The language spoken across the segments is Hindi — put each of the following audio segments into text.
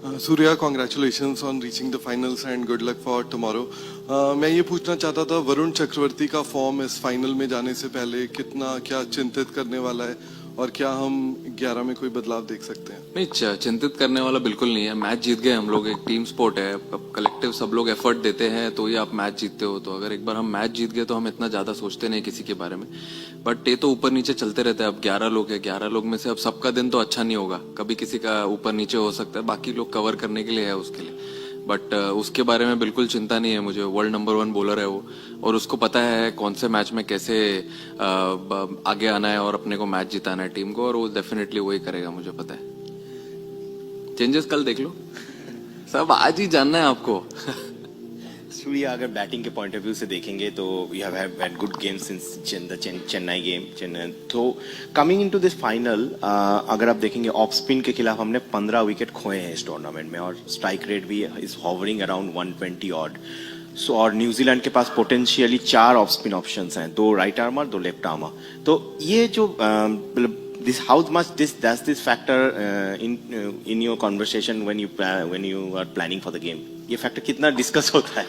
Surya, congratulations on reaching the finals and good luck for tomorrow. मैं ये पूछना चाहता था, वरुण चक्रवर्ती का फॉर्म इस फाइनल में जाने से पहले कितना क्या चिंतित करने वाला है, और क्या हम 11 में कोई बदलाव देख सकते हैं? नहीं, चिंतित करने वाला बिल्कुल नहीं है। मैच जीत गए हम लोग, एक टीम स्पोर्ट है, अब कलेक्टिव सब लोग एफर्ट देते हैं तो ये आप मैच जीतते हो। तो अगर एक बार हम मैच जीत गए तो हम इतना ज्यादा सोचते नहीं किसी के बारे में। बट ये तो ऊपर नीचे चलते रहता है। अब 11 लोग हैं, 11 लोग में से अब सबका दिन तो अच्छा नहीं होगा, कभी किसी का ऊपर नीचे हो सकता है, बाकी लोग कवर करने के लिए है उसके लिए। बट उसके बारे में बिल्कुल चिंता नहीं है मुझे। वर्ल्ड नंबर 1 बॉलर है वो, और उसको पता है कौन से मैच में कैसे आगे आना है और अपने को मैच जिताना है टीम को, और वो डेफिनेटली वही करेगा, मुझे पता है। चेंजेस कल देख लो, सब आज ही जानना है आपको। सूर्या, अगर बैटिंग के पॉइंट ऑफ व्यू से देखेंगे तो we have had good game since Chennai game. तो कमिंग इनटू दिस फाइनल, अगर आप देखेंगे ऑफ स्पिन के खिलाफ हमने 15 विकेट खोए हैं इस टूर्नामेंट में, और स्ट्राइक रेट भी इज हॉवरिंग अराउंड 120 ऑड। सो और न्यूजीलैंड के पास पोटेंशियली 4 ऑफ स्पिन ऑप्शंस हैं, 2 राइट आर्मर 2 लेफ्ट आर्मर। तो ये जो how much does this factor in your conversation when you are planning for the game? ये फैक्टर कितना डिस्कस होता है?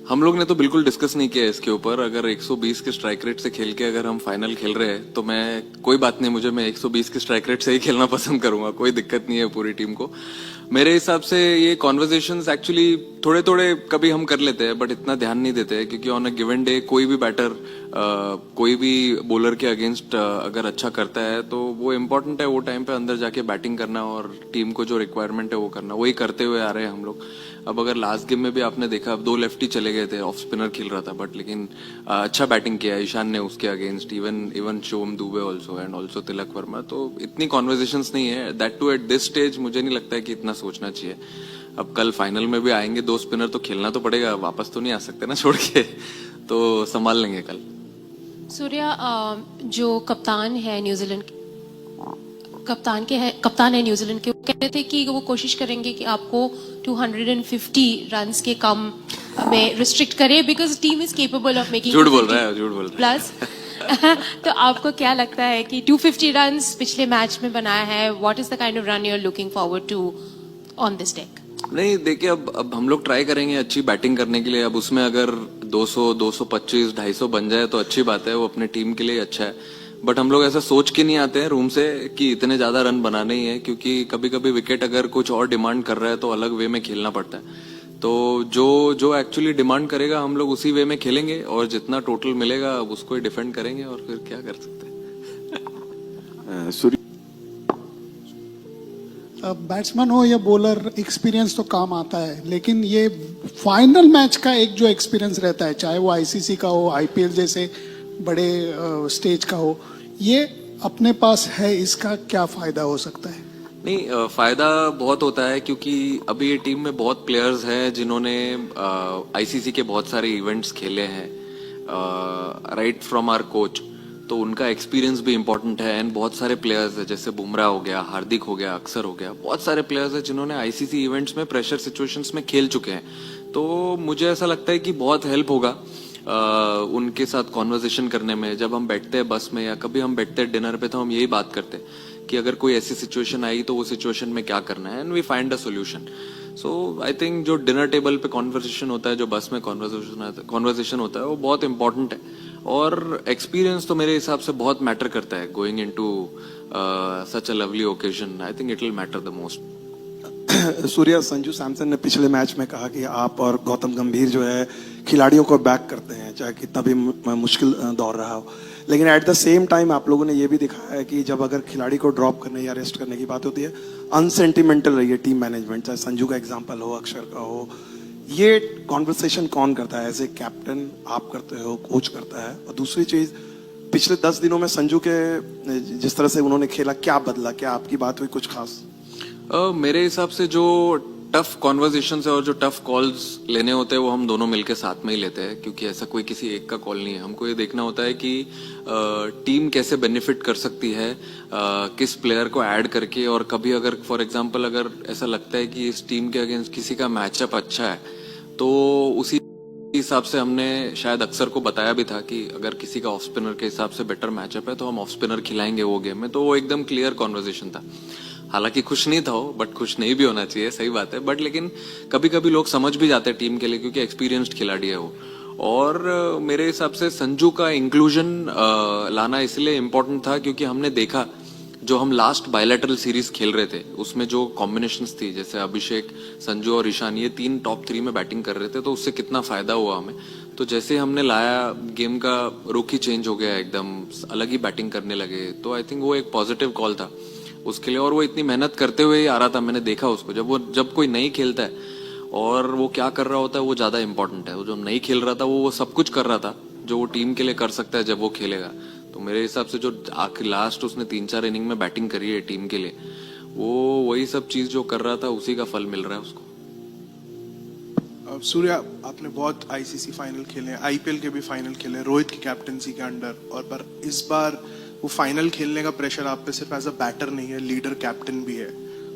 हम लोग ने तो बिल्कुल डिस्कस नहीं किया इसके ऊपर। अगर 120 के स्ट्राइक रेट से खेल के अगर हम फाइनल खेल रहे हैं तो मैं, कोई बात नहीं, मुझे मैं 120 के स्ट्राइक रेट से ही खेलना पसंद करूंगा, कोई दिक्कत नहीं है पूरी टीम को। मेरे हिसाब से ये कॉन्वर्सेशंस एक्चुअली थोड़े थोड़े कभी हम कर लेते हैं, बट इतना ध्यान नहीं देते हैं, क्योंकि ऑन अ गिवन डे कोई भी बैटर कोई भी बॉलर के अगेंस्ट अगर अच्छा करता है तो वो इम्पोर्टेंट है वो टाइम पे अंदर जाके बैटिंग करना और टीम को जो रिक्वायरमेंट है वो करना, वही करते हुए आ रहे हैं हम लोग। अब अगर लास्ट गेम में भी आपने देखा, अब 2 लेफ्टी चले गए थे, ऑफ स्पिनर खेल रहा था, बट लेकिन अच्छा बैटिंग किया ईशान ने उसके against, even Shivam Dube also and also Tilak Varma. तो इतनी कॉन्वर्सेशंस नहीं है, that too at this stage मुझे नहीं लगता है कि इतना सोचना चाहिए। अब कल फाइनल में भी आएंगे 2 स्पिनर, तो खेलना तो पड़ेगा, वापस तो नहीं आ सकते ना छोड़ के, तो संभाल लेंगे कल। सूर्या, जो कप्तान है न्यूजीलैंड, कप्तान है न्यूजीलैंड के, वो कह रहे थे कि वो कोशिश करेंगे कि आपको 250 रन्स के कम में रिस्ट्रिक्ट करे, because team is capable of making. झूठ बोल रहा है प्लस तो आपको क्या लगता है कि 250 रन्स पिछले मैच में बनाया है, what is the kind of run you are looking forward to on this deck? नहीं, देखिए, अब हम लोग ट्राई करेंगे अच्छी बैटिंग करने के लिए। अब उसमें अगर 200, 225, 250 बन जाए तो अच्छी बात है, वो अपने टीम के लिए अच्छा है। बट हम लोग ऐसा सोच के नहीं आते हैं रूम से कि इतने ज्यादा रन बनाने ही है, क्योंकि कभी कभी विकेट अगर कुछ और डिमांड कर रहा है तो अलग वे में खेलना पड़ता है। तो जो एक्चुअली डिमांड करेगा हम लोग उसी वे में खेलेंगे, और जितना टोटल मिलेगा उसको ही डिफेंड करेंगे, और फिर क्या कर सकते हैं। बैट्समैन हो या बॉलर, एक्सपीरियंस तो काम आता है, लेकिन ये फाइनल मैच का एक जो एक्सपीरियंस रहता है, चाहे वो आईसीसी का हो, आईपीएल जैसे बड़े स्टेज का हो, ये अपने पास है, इसका क्या फायदा हो सकता है? नहीं, फायदा बहुत होता है, क्योंकि अभी ये टीम में बहुत प्लेयर्स हैं जिन्होंने आईसीसी के बहुत सारे इवेंट्स खेले हैं, राइट फ्रॉम आवर कोच, तो उनका एक्सपीरियंस भी इम्पोर्टेंट है। एंड बहुत सारे प्लेयर्स हैं, जैसे बुमराह हो गया, हार्दिक हो गया, अक्सर हो गया, बहुत सारे प्लेयर्स हैं जिन्होंने आईसीसी इवेंट्स में प्रेशर सिचुएशंस में खेल चुके हैं। तो मुझे ऐसा लगता है कि बहुत हेल्प होगा उनके साथ कॉन्वर्सेशन करने में। जब हम बैठते हैं बस में या कभी हम बैठते हैं डिनर पे, तो हम यही बात करते हैं कि अगर कोई ऐसी सिचुएशन आई तो वो सिचुएशन में क्या करना है, and we find a solution. So I think जो डिनर टेबल पे कॉन्वर्सेशन होता है, जो बस में कॉन्वर्सेशन होता है, वो बहुत इंपॉर्टेंट है। और एक्सपीरियंस तो मेरे हिसाब से बहुत मैटर करता है going into such a lovely occasion. I think it will matter the most. Surya, Sanju Samson ने पिछले मैच में कहा कि आप और गौतम गंभीर जो है खिलाड़ियों को बैक करते हैं, चाहे कितना भी मुश्किल दौर रहा हो, लेकिन एट द सेम टाइम आप लोगों ने ये भी दिखाया है कि जब अगर खिलाड़ी को ड्रॉप करने या रेस्ट करने की बात होती है, अनसेंटिमेंटल रही है टीम मैनेजमेंट, चाहे संजू का एग्जाम्पल हो, अक्षर का हो। ये कॉन्वर्सेशन कौन करता है? एज ए कैप्टन आप करते हो, कोच करता है? और दूसरी चीज, पिछले 10 दिनों में संजू के जिस तरह से उन्होंने खेला, क्या बदला? क्या आपकी बात हुई कुछ खास? मेरे हिसाब से जो टफ कॉन्वर्सेशन है और जो टफ कॉल्स लेने होते हैं वो हम दोनों मिलकर साथ में ही लेते हैं, क्योंकि ऐसा कोई किसी एक का कॉल नहीं है। हमको ये देखना होता है कि टीम कैसे बेनिफिट कर सकती है किस प्लेयर को ऐड करके, और कभी अगर फॉर एग्जांपल अगर ऐसा लगता है कि इस टीम के अगेंस्ट किसी का मैचअप अच्छा है, तो उसी हिसाब से हमने शायद अक्सर को बताया भी था कि अगर किसी का ऑफ स्पिनर के हिसाब से बेटर मैचअप है तो हम ऑफ स्पिनर खिलाएंगे वो गेम में। तो वो एकदम क्लियर कॉन्वर्सेशन था। हालांकि खुश नहीं था वो, बट खुश नहीं भी होना चाहिए, सही बात है, बट लेकिन कभी कभी लोग समझ भी जाते हैं टीम के लिए, क्योंकि एक्सपीरियंस्ड खिलाड़ी है वो। और मेरे हिसाब से संजू का इंक्लूजन लाना इसलिए इम्पोर्टेंट था क्योंकि हमने देखा जो हम लास्ट बायलैटरल सीरीज खेल रहे थे उसमें जो कॉम्बिनेशंस थी, जैसे अभिषेक, संजू और ईशान, ये 3 टॉप 3 में बैटिंग कर रहे थे, तो उससे कितना फायदा हुआ हमें। तो जैसे हमने लाया, गेम का रुख ही चेंज हो गया, एकदम अलग ही बैटिंग करने लगे, तो आई थिंक वो एक पॉजिटिव कॉल था उसके लिए। और वो इतनी मेहनत करते हुए ही आ रहा था, मैंने देखा उसको, जब कोई नहीं खेलता है और वो क्या कर रहा होता है वो ज्यादा इंपॉर्टेंट है। वो जो नहीं खेल रहा था वो सब कुछ कर रहा था जो वो टीम के लिए कर सकता है जब वो खेलेगा। तो मेरे हिसाब से जो आखिर लास्ट उसने 3-4 इनिंग में बैटिंग करी है टीम के लिए, वो वही सब चीज जो कर रहा था उसी का फल मिल रहा है उसको। सूर्या, आपने बहुत आईसीसी फाइनल खेले हैं, आईपीएल के भी फाइनल खेले हैं रोहित की कैप्टनसी के अंडर, और पर इस बार वो फाइनल खेलने का प्रेशर आप पे सिर्फ एज अ बैटर नहीं है, लीडर कैप्टन भी है।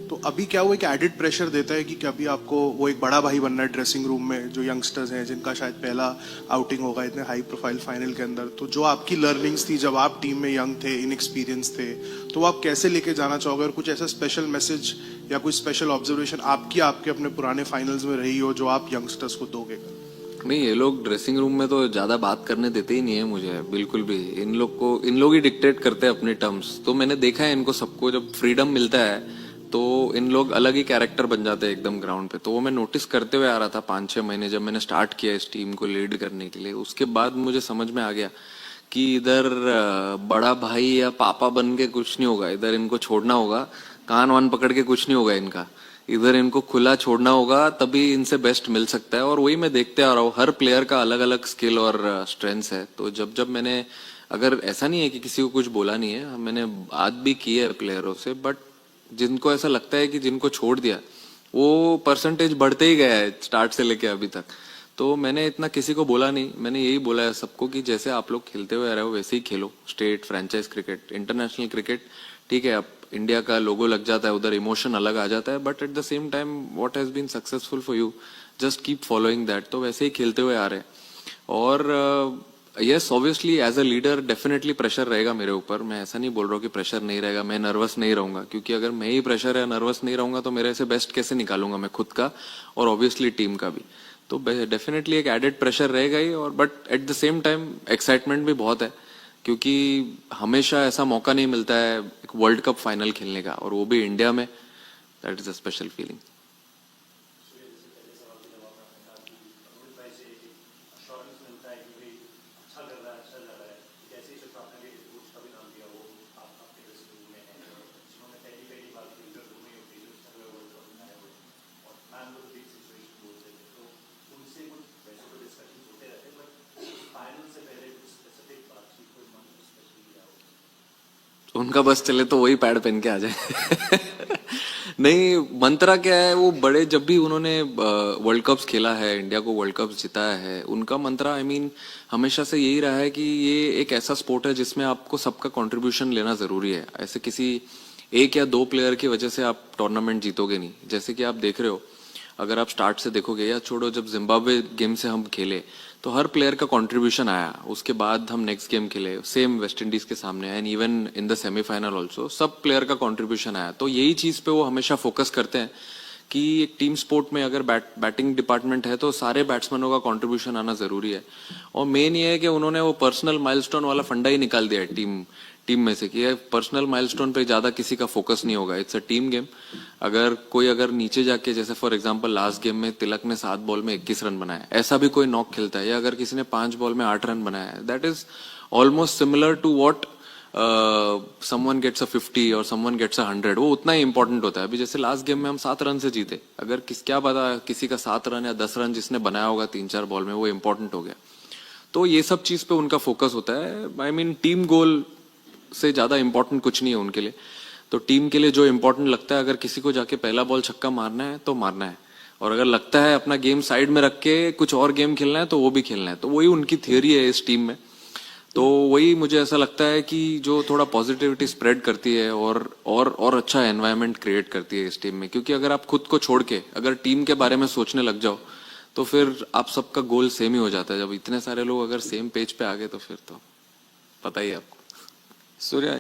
तो अभी क्या वो एक एडिड प्रेशर देता है कि अभी आपको वो एक बड़ा भाई बनना है ड्रेसिंग रूम में, जो यंगस्टर्स हैं जिनका शायद पहला आउटिंग होगा इतने हाई प्रोफाइल फाइनल के अंदर, तो जो आपकी लर्निंग्स थी जब आप टीम में यंग थे, इनएक्सपीरियंस थे, तो वो आप कैसे लेके जाना चाहोगे? और कुछ ऐसा स्पेशल मैसेज या कोई स्पेशल ऑब्जर्वेशन आपके अपने पुराने फाइनल्स में रही हो जो आप यंगस्टर्स को दोगे? नहीं, ये लोग ड्रेसिंग रूम में तो ज्यादा बात करने देते ही नहीं है मुझे, बिल्कुल भी। इन लोग ही डिक्टेट करते हैं अपने टर्म्स। तो मैंने देखा है इनको सबको, जब फ्रीडम मिलता है तो इन लोग अलग ही कैरेक्टर बन जाते हैं एकदम ग्राउंड पे। तो वो मैं नोटिस करते हुए आ रहा था 5-6 महीने जब मैंने स्टार्ट किया इस टीम को लीड करने के लिए। उसके बाद मुझे समझ में आ गया कि इधर बड़ा भाई या पापा बन के कुछ नहीं होगा, इधर इनको छोड़ना होगा, कान वान पकड़ के कुछ नहीं होगा इनका, इधर इनको खुला छोड़ना होगा, तभी इनसे बेस्ट मिल सकता है। और वही मैं देखते आ रहा हूँ, हर प्लेयर का अलग अलग स्किल और स्ट्रेंथ्स है। तो जब मैंने, अगर ऐसा नहीं है कि किसी को कुछ बोला नहीं है, मैंने बात भी की है प्लेयरों से, बट जिनको ऐसा लगता है कि जिनको छोड़ दिया वो परसेंटेज बढ़ते ही गया है स्टार्ट से लेके अभी तक। तो मैंने इतना किसी को बोला नहीं, मैंने यही बोला है सबको कि जैसे आप लोग खेलते हुए आ रहे हो वैसे ही खेलो। State, franchise cricket, international cricket, ठीक है, अब इंडिया का लोगो लग जाता है उधर, इमोशन अलग आ जाता है, but at the same time what has been successful for you, just keep following that. तो वैसे ही खेलते हुए आ रहे हैं। और yes, obviously as a leader definitely pressure रहेगा मेरे ऊपर। मैं ऐसा नहीं बोल रहा हूँ कि प्रेशर नहीं रहेगा, मैं नर्वस नहीं रहूंगा, क्योंकि अगर मैं ही प्रेशर या नर्वस नहीं रहूंगा तो मेरे से बेस्ट कैसे निकालूंगा मैं खुद का और ऑब्वियसली टीम का भी। तो डेफिनेटली एक एडेड प्रेशर रहेगा ही, और but at the same time excitement भी बहुत है, क्योंकि हमेशा ऐसा मौका नहीं मिलता है एक वर्ल्ड कप फाइनल खेलने का, और वो भी इंडिया में। That is a special feeling. उनका बस चले तो वही पैड पहन के आ जाए। नहीं, मंत्रा क्या है, वो बड़े जब भी उन्होंने वर्ल्ड कप्स खेला है, इंडिया को वर्ल्ड कप्स जिताया है, उनका मंत्रा आई मीन हमेशा से यही रहा है कि ये एक ऐसा स्पोर्ट है जिसमें आपको सबका कंट्रीब्यूशन लेना जरूरी है। ऐसे किसी एक या दो प्लेयर की वजह से आप टूर्नामेंट जीतोगे नहीं। जैसे कि आप देख रहे हो, अगर आप स्टार्ट से देखोगे, या छोड़ो, जब जिम्बाब्वे गेम से हम खेले तो हर प्लेयर का कंट्रीब्यूशन आया। उसके बाद हम नेक्स्ट गेम खेले सेम वेस्ट इंडीज के सामने, and even in the semifinal also सब प्लेयर का कंट्रीब्यूशन आया। तो यही चीज पे वो हमेशा फोकस करते हैं कि एक टीम स्पोर्ट में अगर बैटिंग डिपार्टमेंट है तो सारे बैट्समैनों का कंट्रीब्यूशन आना जरूरी है। और मेन ये है कि उन्होंने वो पर्सनल माइलस्टोन वाला फंडा ही निकाल दिया है टीम में से, कि पर्सनल माइलस्टोन पे ज्यादा किसी का फोकस नहीं होगा। It's a team game. अगर नीचे जाके, जैसे फॉर एग्जांपल लास्ट गेम में तिलक ने 7 बॉल में 21 रन बनाया, ऐसा भी कोई नॉक खेलता है, या अगर किसी ने 5 बॉल में 8 रन बनाया, that is almost similar to what someone gets a 50 और समवन गेट्स अ 100। वो उतना ही इंपॉर्टेंट होता है। अभी जैसे लास्ट गेम में हम 7 रन से जीते, अगर क्या पता किसी का 7 रन या 10 रन जिसने बनाया होगा 3-4 बॉल में, वो इंपॉर्टेंट हो गया। तो ये सब चीज पे उनका फोकस होता है। आई मीन टीम गोल से ज्यादा इंपॉर्टेंट कुछ नहीं है उनके लिए। तो टीम के लिए जो इंपॉर्टेंट लगता है, अगर किसी को जाके पहला बॉल छक्का मारना है तो मारना है, और अगर लगता है अपना गेम साइड में रख के कुछ और गेम खेलना है तो वो भी खेलना है। तो वही उनकी थियरी है इस टीम में। तो वही मुझे ऐसा लगता है कि जो थोड़ा पॉजिटिविटी स्प्रेड करती है और अच्छा एनवायरनमेंट क्रिएट करती है इस टीम में। क्योंकि अगर आप खुद को छोड़ के अगर टीम के बारे में सोचने लग जाओ तो फिर आप सबका गोल सेम ही हो जाता है। जब इतने सारे लोग अगर सेम पेज पे आ गए तो फिर तो पता ही है आपको। सूर्या,